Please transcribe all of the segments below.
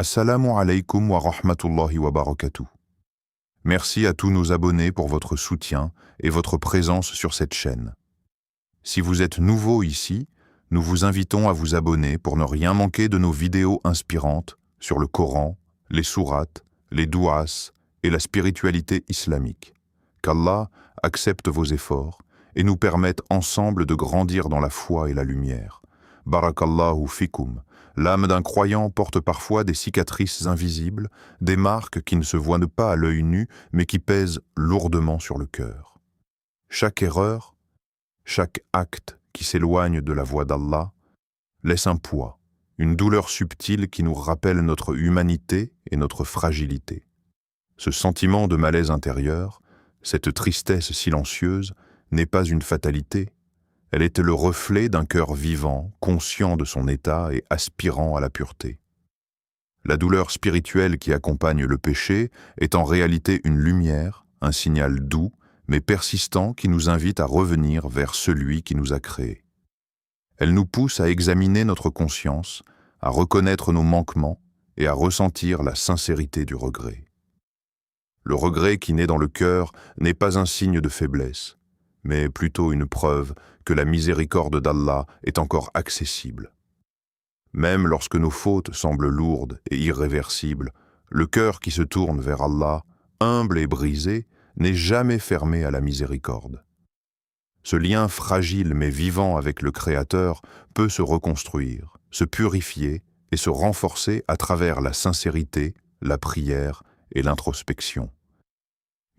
Assalamu alaikum wa rahmatullahi wa barakatuh. Merci à tous nos abonnés pour votre soutien et votre présence sur cette chaîne. Si vous êtes nouveau ici, nous vous invitons à vous abonner pour ne rien manquer de nos vidéos inspirantes sur le Coran, les sourates, les douas et la spiritualité islamique. Qu'Allah accepte vos efforts et nous permette ensemble de grandir dans la foi et la lumière. Barakallahu fikum. L'âme d'un croyant porte parfois des cicatrices invisibles, des marques qui ne se voient pas à l'œil nu, mais qui pèsent lourdement sur le cœur. Chaque erreur, chaque acte qui s'éloigne de la voie d'Allah, laisse un poids, une douleur subtile qui nous rappelle notre humanité et notre fragilité. Ce sentiment de malaise intérieur, cette tristesse silencieuse, n'est pas une fatalité. Elle était le reflet d'un cœur vivant, conscient de son état et aspirant à la pureté. La douleur spirituelle qui accompagne le péché est en réalité une lumière, un signal doux, mais persistant qui nous invite à revenir vers celui qui nous a créés. Elle nous pousse à examiner notre conscience, à reconnaître nos manquements et à ressentir la sincérité du regret. Le regret qui naît dans le cœur n'est pas un signe de faiblesse, mais plutôt une preuve que la miséricorde d'Allah est encore accessible. Même lorsque nos fautes semblent lourdes et irréversibles, le cœur qui se tourne vers Allah, humble et brisé, n'est jamais fermé à la miséricorde. Ce lien fragile mais vivant avec le Créateur peut se reconstruire, se purifier et se renforcer à travers la sincérité, la prière et l'introspection.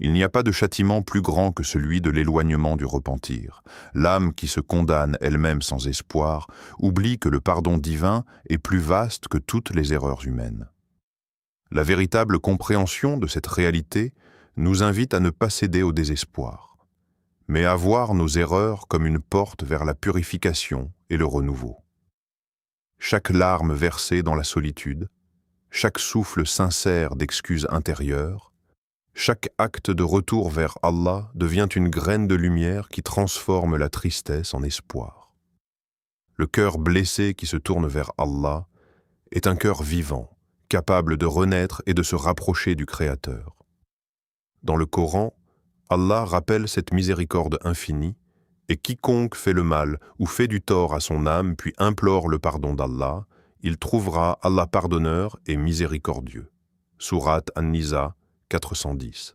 Il n'y a pas de châtiment plus grand que celui de l'éloignement du repentir. L'âme qui se condamne elle-même sans espoir oublie que le pardon divin est plus vaste que toutes les erreurs humaines. La véritable compréhension de cette réalité nous invite à ne pas céder au désespoir, mais à voir nos erreurs comme une porte vers la purification et le renouveau. Chaque larme versée dans la solitude, chaque souffle sincère d'excuses intérieures, chaque acte de retour vers Allah devient une graine de lumière qui transforme la tristesse en espoir. Le cœur blessé qui se tourne vers Allah est un cœur vivant, capable de renaître et de se rapprocher du Créateur. Dans le Coran, Allah rappelle cette miséricorde infinie, et quiconque fait le mal ou fait du tort à son âme puis implore le pardon d'Allah, il trouvera Allah pardonneur et miséricordieux. Sourate An-Nisa 410.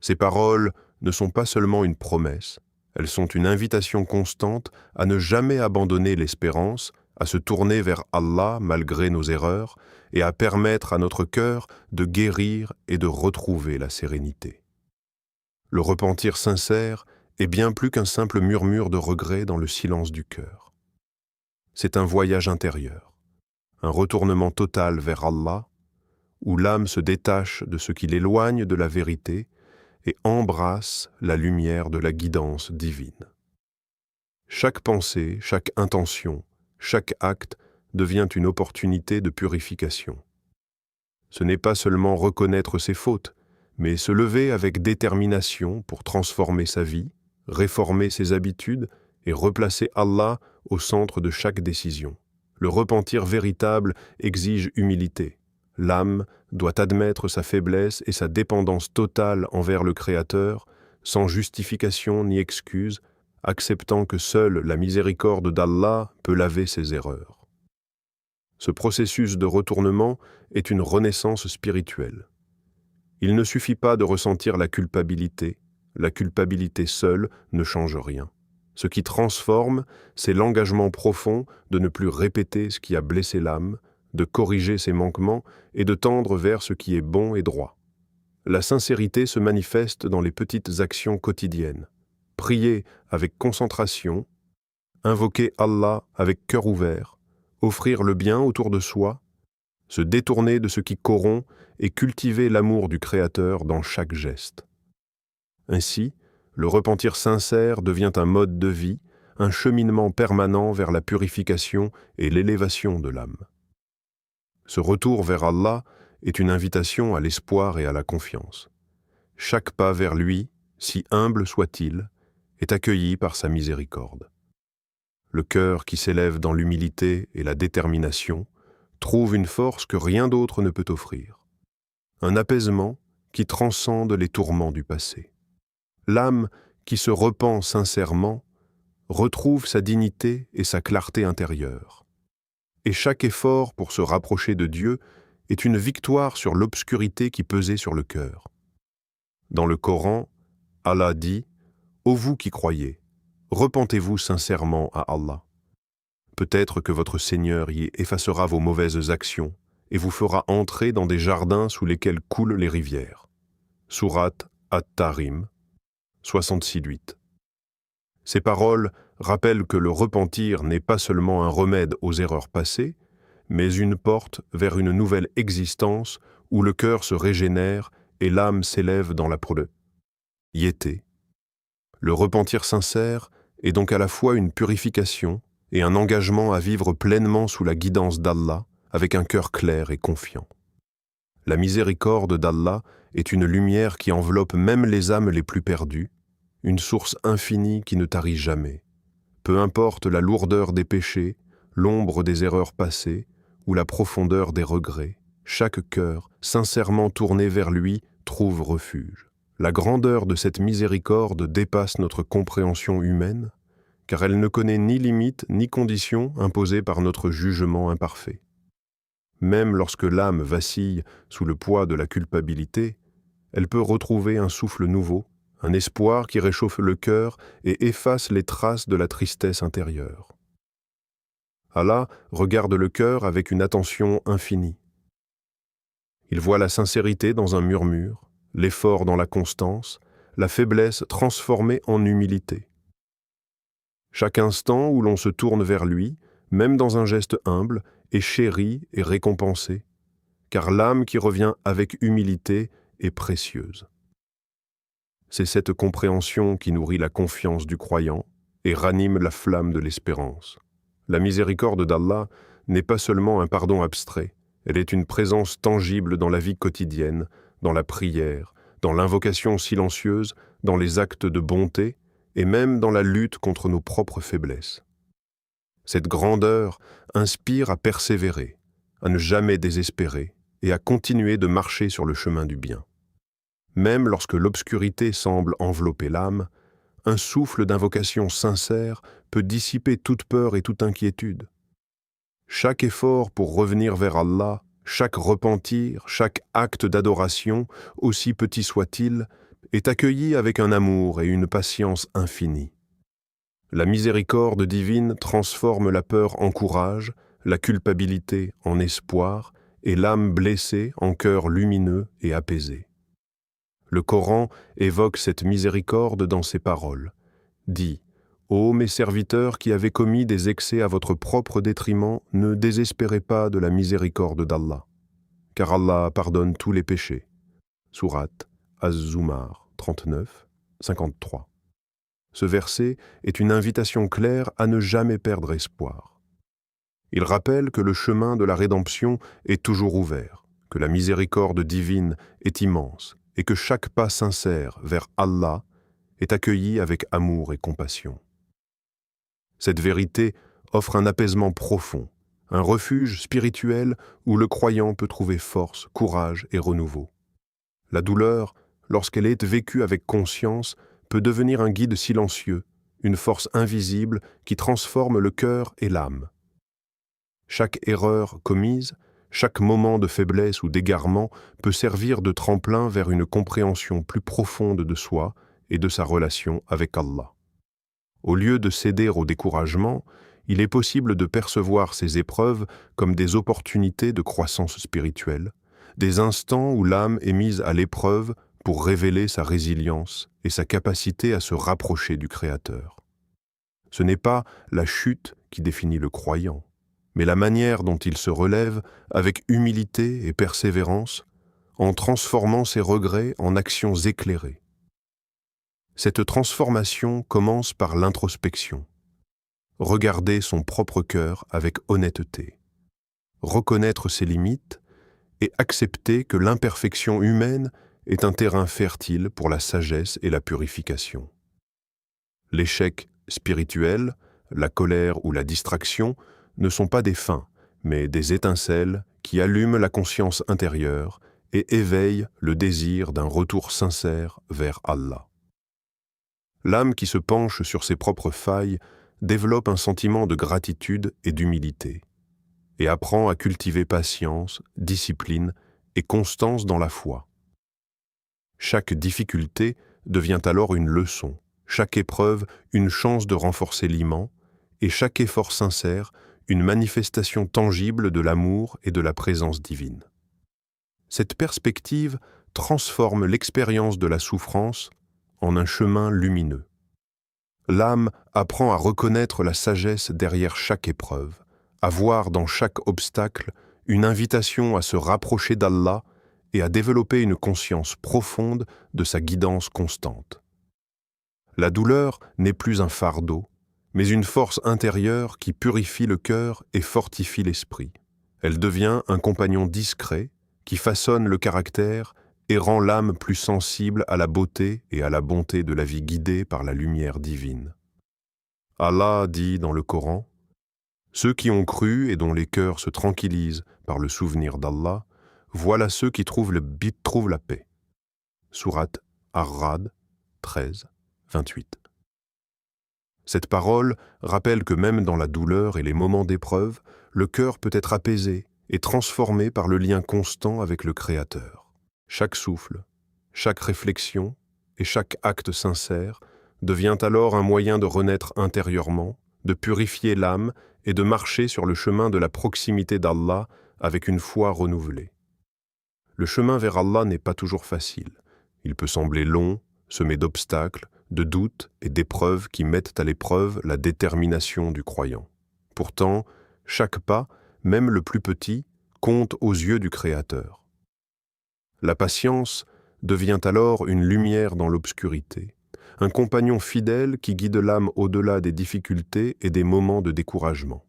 Ces paroles ne sont pas seulement une promesse, elles sont une invitation constante à ne jamais abandonner l'espérance, à se tourner vers Allah malgré nos erreurs et à permettre à notre cœur de guérir et de retrouver la sérénité. Le repentir sincère est bien plus qu'un simple murmure de regret dans le silence du cœur. C'est un voyage intérieur, un retournement total vers Allah, où l'âme se détache de ce qui l'éloigne de la vérité et embrasse la lumière de la guidance divine. Chaque pensée, chaque intention, chaque acte devient une opportunité de purification. Ce n'est pas seulement reconnaître ses fautes, mais se lever avec détermination pour transformer sa vie, réformer ses habitudes et replacer Allah au centre de chaque décision. Le repentir véritable exige humilité. L'âme doit admettre sa faiblesse et sa dépendance totale envers le Créateur, sans justification ni excuse, acceptant que seule la miséricorde d'Allah peut laver ses erreurs. Ce processus de retournement est une renaissance spirituelle. Il ne suffit pas de ressentir la culpabilité seule ne change rien. Ce qui transforme, c'est l'engagement profond de ne plus répéter ce qui a blessé l'âme, de corriger ses manquements et de tendre vers ce qui est bon et droit. La sincérité se manifeste dans les petites actions quotidiennes. Prier avec concentration, invoquer Allah avec cœur ouvert, offrir le bien autour de soi, se détourner de ce qui corrompt et cultiver l'amour du Créateur dans chaque geste. Ainsi, le repentir sincère devient un mode de vie, un cheminement permanent vers la purification et l'élévation de l'âme. Ce retour vers Allah est une invitation à l'espoir et à la confiance. Chaque pas vers lui, si humble soit-il, est accueilli par sa miséricorde. Le cœur qui s'élève dans l'humilité et la détermination trouve une force que rien d'autre ne peut offrir. Un apaisement qui transcende les tourments du passé. L'âme qui se repent sincèrement retrouve sa dignité et sa clarté intérieure. Et chaque effort pour se rapprocher de Dieu est une victoire sur l'obscurité qui pesait sur le cœur. Dans le Coran, Allah dit « Ô vous qui croyez, repentez-vous sincèrement à Allah. Peut-être que votre Seigneur y effacera vos mauvaises actions et vous fera entrer dans des jardins sous lesquels coulent les rivières. » Sourate At-Tahrim, 66-8. Ces paroles rappellent que le repentir n'est pas seulement un remède aux erreurs passées, mais une porte vers une nouvelle existence où le cœur se régénère et l'âme s'élève dans la propriété. Le repentir sincère est donc à la fois une purification et un engagement à vivre pleinement sous la guidance d'Allah avec un cœur clair et confiant. La miséricorde d'Allah est une lumière qui enveloppe même les âmes les plus perdues, une source infinie qui ne tarit jamais. Peu importe la lourdeur des péchés, l'ombre des erreurs passées ou la profondeur des regrets, chaque cœur, sincèrement tourné vers lui, trouve refuge. La grandeur de cette miséricorde dépasse notre compréhension humaine, car elle ne connaît ni limites ni conditions imposées par notre jugement imparfait. Même lorsque l'âme vacille sous le poids de la culpabilité, elle peut retrouver un souffle nouveau, un espoir qui réchauffe le cœur et efface les traces de la tristesse intérieure. Allah regarde le cœur avec une attention infinie. Il voit la sincérité dans un murmure, l'effort dans la constance, la faiblesse transformée en humilité. Chaque instant où l'on se tourne vers lui, même dans un geste humble, est chéri et récompensé, car l'âme qui revient avec humilité est précieuse. C'est cette compréhension qui nourrit la confiance du croyant et ranime la flamme de l'espérance. La miséricorde d'Allah n'est pas seulement un pardon abstrait, elle est une présence tangible dans la vie quotidienne, dans la prière, dans l'invocation silencieuse, dans les actes de bonté et même dans la lutte contre nos propres faiblesses. Cette grandeur inspire à persévérer, à ne jamais désespérer et à continuer de marcher sur le chemin du bien. Même lorsque l'obscurité semble envelopper l'âme, un souffle d'invocation sincère peut dissiper toute peur et toute inquiétude. Chaque effort pour revenir vers Allah, chaque repentir, chaque acte d'adoration, aussi petit soit-il, est accueilli avec un amour et une patience infinie. La miséricorde divine transforme la peur en courage, la culpabilité en espoir et l'âme blessée en cœur lumineux et apaisé. Le Coran évoque cette miséricorde dans ces paroles. Dit « Ô mes serviteurs qui avez commis des excès à votre propre détriment, ne désespérez pas de la miséricorde d'Allah, car Allah pardonne tous les péchés. » Sourate Az-Zumar 39, 53. Ce verset est une invitation claire à ne jamais perdre espoir. Il rappelle que le chemin de la rédemption est toujours ouvert, que la miséricorde divine est immense et que chaque pas sincère vers Allah est accueilli avec amour et compassion. Cette vérité offre un apaisement profond, un refuge spirituel où le croyant peut trouver force, courage et renouveau. La douleur, lorsqu'elle est vécue avec conscience, peut devenir un guide silencieux, une force invisible qui transforme le cœur et l'âme. Chaque erreur commise, chaque moment de faiblesse ou d'égarement peut servir de tremplin vers une compréhension plus profonde de soi et de sa relation avec Allah. Au lieu de céder au découragement, il est possible de percevoir ces épreuves comme des opportunités de croissance spirituelle, des instants où l'âme est mise à l'épreuve pour révéler sa résilience et sa capacité à se rapprocher du Créateur. Ce n'est pas la chute qui définit le croyant, mais la manière dont il se relève avec humilité et persévérance, en transformant ses regrets en actions éclairées. Cette transformation commence par l'introspection. Regarder son propre cœur avec honnêteté, reconnaître ses limites et accepter que l'imperfection humaine est un terrain fertile pour la sagesse et la purification. L'échec spirituel, la colère ou la distraction ne sont pas des fins, mais des étincelles qui allument la conscience intérieure et éveillent le désir d'un retour sincère vers Allah. L'âme qui se penche sur ses propres failles développe un sentiment de gratitude et d'humilité, et apprend à cultiver patience, discipline et constance dans la foi. Chaque difficulté devient alors une leçon, chaque épreuve une chance de renforcer l'iman, et chaque effort sincère une manifestation tangible de l'amour et de la présence divine. Cette perspective transforme l'expérience de la souffrance en un chemin lumineux. L'âme apprend à reconnaître la sagesse derrière chaque épreuve, à voir dans chaque obstacle une invitation à se rapprocher d'Allah et à développer une conscience profonde de sa guidance constante. La douleur n'est plus un fardeau, mais une force intérieure qui purifie le cœur et fortifie l'esprit. Elle devient un compagnon discret qui façonne le caractère et rend l'âme plus sensible à la beauté et à la bonté de la vie guidée par la lumière divine. Allah dit dans le Coran, « Ceux qui ont cru et dont les cœurs se tranquillisent par le souvenir d'Allah, voilà ceux qui trouvent la paix. » Sourate Ar-Ra'd 13, 28. Cette parole rappelle que même dans la douleur et les moments d'épreuve, le cœur peut être apaisé et transformé par le lien constant avec le Créateur. Chaque souffle, chaque réflexion et chaque acte sincère devient alors un moyen de renaître intérieurement, de purifier l'âme et de marcher sur le chemin de la proximité d'Allah avec une foi renouvelée. Le chemin vers Allah n'est pas toujours facile. Il peut sembler long, semé d'obstacles, de doutes et d'épreuves qui mettent à l'épreuve la détermination du croyant. Pourtant, chaque pas, même le plus petit, compte aux yeux du Créateur. La patience devient alors une lumière dans l'obscurité, un compagnon fidèle qui guide l'âme au-delà des difficultés et des moments de découragement.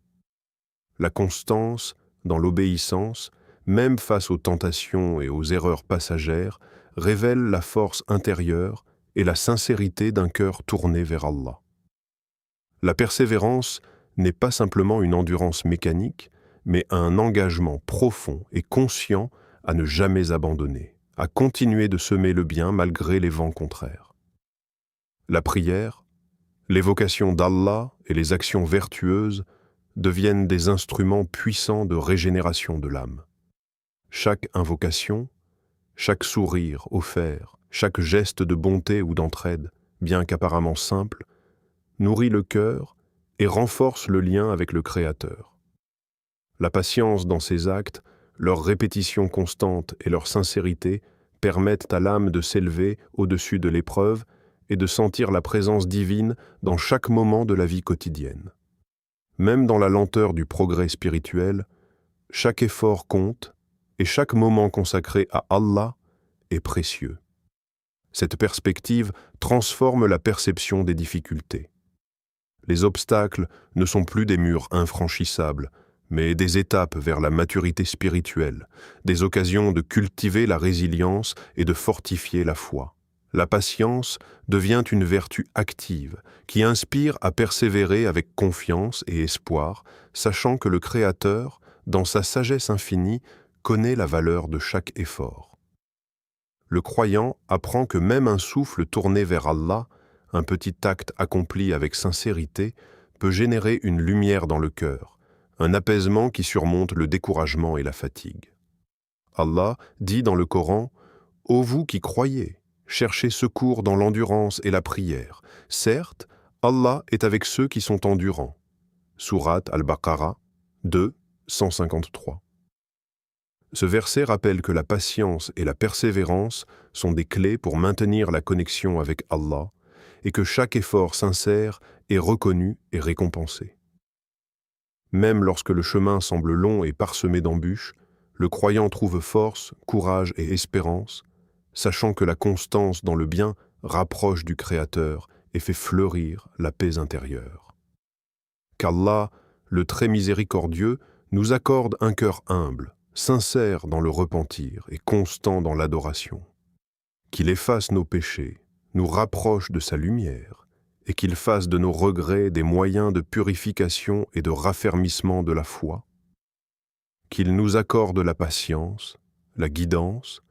La constance dans l'obéissance, même face aux tentations et aux erreurs passagères, révèle la force intérieure et la sincérité d'un cœur tourné vers Allah. La persévérance n'est pas simplement une endurance mécanique, mais un engagement profond et conscient à ne jamais abandonner, à continuer de semer le bien malgré les vents contraires. La prière, l'évocation d'Allah et les actions vertueuses deviennent des instruments puissants de régénération de l'âme. Chaque invocation, chaque sourire offert, chaque geste de bonté ou d'entraide, bien qu'apparemment simple, nourrit le cœur et renforce le lien avec le Créateur. La patience dans ces actes, leur répétition constante et leur sincérité permettent à l'âme de s'élever au-dessus de l'épreuve et de sentir la présence divine dans chaque moment de la vie quotidienne. Même dans la lenteur du progrès spirituel, chaque effort compte et chaque moment consacré à Allah est précieux. Cette perspective transforme la perception des difficultés. Les obstacles ne sont plus des murs infranchissables, mais des étapes vers la maturité spirituelle, des occasions de cultiver la résilience et de fortifier la foi. La patience devient une vertu active qui inspire à persévérer avec confiance et espoir, sachant que le Créateur, dans sa sagesse infinie, connaît la valeur de chaque effort. Le croyant apprend que même un souffle tourné vers Allah, un petit acte accompli avec sincérité, peut générer une lumière dans le cœur, un apaisement qui surmonte le découragement et la fatigue. Allah dit dans le Coran « Ô vous qui croyez, cherchez secours dans l'endurance et la prière. Certes, Allah est avec ceux qui sont endurants. » Sourate Al-Baqarah 2, 153. Ce verset rappelle que la patience et la persévérance sont des clés pour maintenir la connexion avec Allah et que chaque effort sincère est reconnu et récompensé. Même lorsque le chemin semble long et parsemé d'embûches, le croyant trouve force, courage et espérance, sachant que la constance dans le bien rapproche du Créateur et fait fleurir la paix intérieure. Qu'Allah, le très miséricordieux, nous accorde un cœur humble, sincère dans le repentir et constant dans l'adoration. Qu'il efface nos péchés, nous rapproche de sa lumière, et qu'il fasse de nos regrets des moyens de purification et de raffermissement de la foi. qu'il nous accorde la patience, la guidance,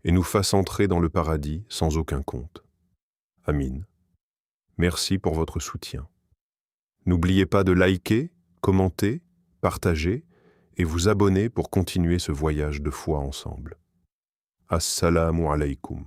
et nous fasse entrer dans le paradis sans aucun compte. Amin. Merci pour votre soutien. N'oubliez pas de liker, commenter, partager et vous abonner pour continuer ce voyage de foi ensemble. Assalamu alaikum.